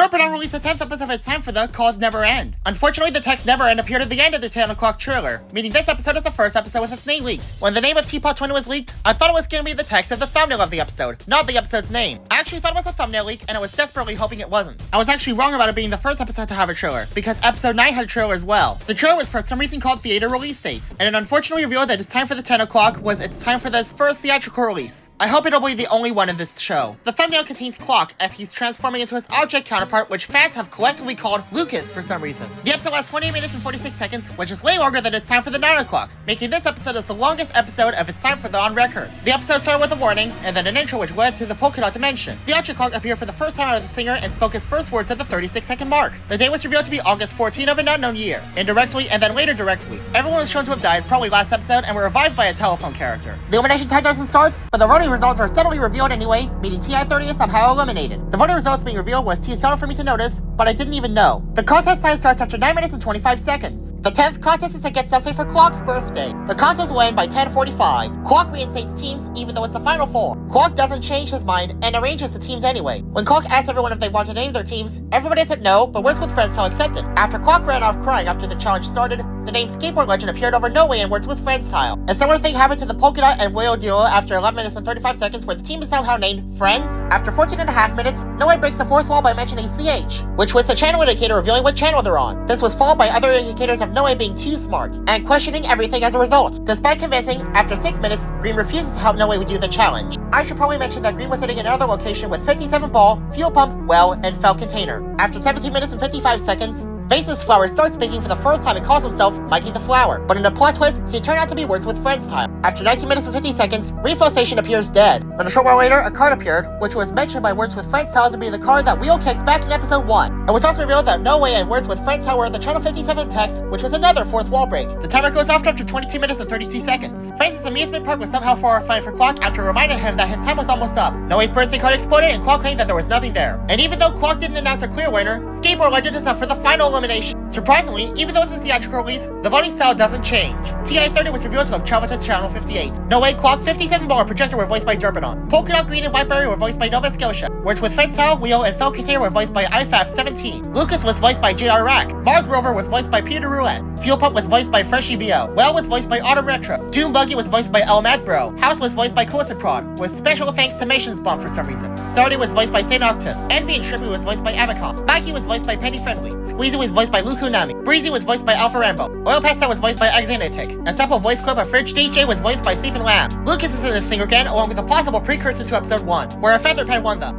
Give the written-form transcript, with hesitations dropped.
Dorpidon released the 10th episode of It's Time for the Called Never End. Unfortunately, the text Never End appeared at the end of the 10 o'clock trailer, meaning this episode is the first episode with its name leaked. When the name of Teapot Twin was leaked, I thought it was going to be the text of the thumbnail of the episode, not the episode's name. I actually thought it was a thumbnail leak, and I was desperately hoping it wasn't. I was actually wrong about it being the first episode to have a trailer, because episode 9 had a trailer as well. The trailer was for some reason called Theater Release Date, and it unfortunately revealed that It's Time for the 10 o'clock was It's Time for this first theatrical release. I hope it'll be the only one in this show. The thumbnail contains Clock as he's transforming into his object counterpart, which fans have collectively called Lucas for some reason. The episode lasts 28 minutes and 46 seconds, which is way longer than It's Time for the 9 o'clock, making this episode as the longest episode of It's Time for the on record. The episode started with a warning, and then an intro which led to the polka dot dimension. The object clock appeared for the first time out of the singer and spoke his first words at the 36-second mark. The day was revealed to be August 14 of an unknown year, indirectly and then later directly. Everyone was shown to have died, probably last episode, and were revived by a telephone character. The elimination time doesn't start, but the voting results are steadily revealed anyway, meaning TI-30 is somehow eliminated. The voting results being revealed was too subtle for me to notice, but I didn't even know. The contest time starts after 9 minutes and 25 seconds. The 10th contest is to get something for Clock's birthday. The contest will end by 10:45. Clock reinstates teams even though it's the final four. Clock doesn't change his mind and arranges the teams anyway. When Clock asked everyone if they want to name their teams, everybody said no, but Words with Friends Style accepted. After Clock ran off crying after the challenge started, the name Skateboard Legend appeared over No Way in Words with Friends Style. A similar thing happened to the Polka Dot and Whale duo after 11 minutes and 35 seconds where the team is somehow named Friends. After 14.5 minutes, No Way breaks the fourth wall by mentioning CH, which was the channel indicator revealing what channel they're on. This was followed by other indicators of No Way being too smart, and questioning everything as a result. Despite convincing, after 6 minutes, Green refuses to help No Way do the challenge. I should probably mention that Green was sitting in another location with 57 ball, fuel pump, well, and fell container. After 17 minutes and 55 seconds, Faceless Flower starts speaking for the first time and calls himself Mikey the Flower, but in a plot twist, he turned out to be Words with Friends style. After 19 minutes and 50 seconds, Refill Station appears dead. But a short while later, a card appeared, which was mentioned by Words with Friends style to be the card that Wheel kicked back in episode 1. It was also revealed that No Way and Words with Friends style were the Channel 57 text, which was another fourth wall break. The timer goes off after 22 minutes and 32 seconds. Francis' amusement park was somehow horrifying for Clock after reminding him that his time was almost up. No Way's birthday card exploded and Clock claimed that there was nothing there. And even though Clock didn't announce a clear winner, Skateboard Legend is up for the final elimination. Surprisingly, even though it's a theatrical release, the voting style doesn't change. TI-30 was revealed to have traveled to Channel 58. No Way, Clock, 57 Ball, and Projector were voiced by Dorpidon. Polka Dot, Green, and Whiteberry were voiced by Nova Scotia. Words with Friends style, Wheel, and Fell Container were voiced by IFAF17. Lucas was voiced by JR Rack. Mars Rover was voiced by Peter Roulette. Fuel Pump was voiced by Freshie VO. Well was voiced by Autumn Retro. Doom Buggy was voiced by El Madbro. House was voiced by Prod, with special thanks to Mations Bomb for some reason. Stardy was voiced by St. Octon. Envy and Shrimpy was voiced by Avacon. Mikey was voiced by Penny Friendly. Squeezy was voiced by Luku Nami. Breezy was voiced by Alpha Rambo. Oil Pasta was voiced by Axanatic. A sample voice clip of Fridge DJ was voiced by Stephen Lamb. Lucas is in the singer again, along with a possible precursor to episode 1, where a Feather Pen won the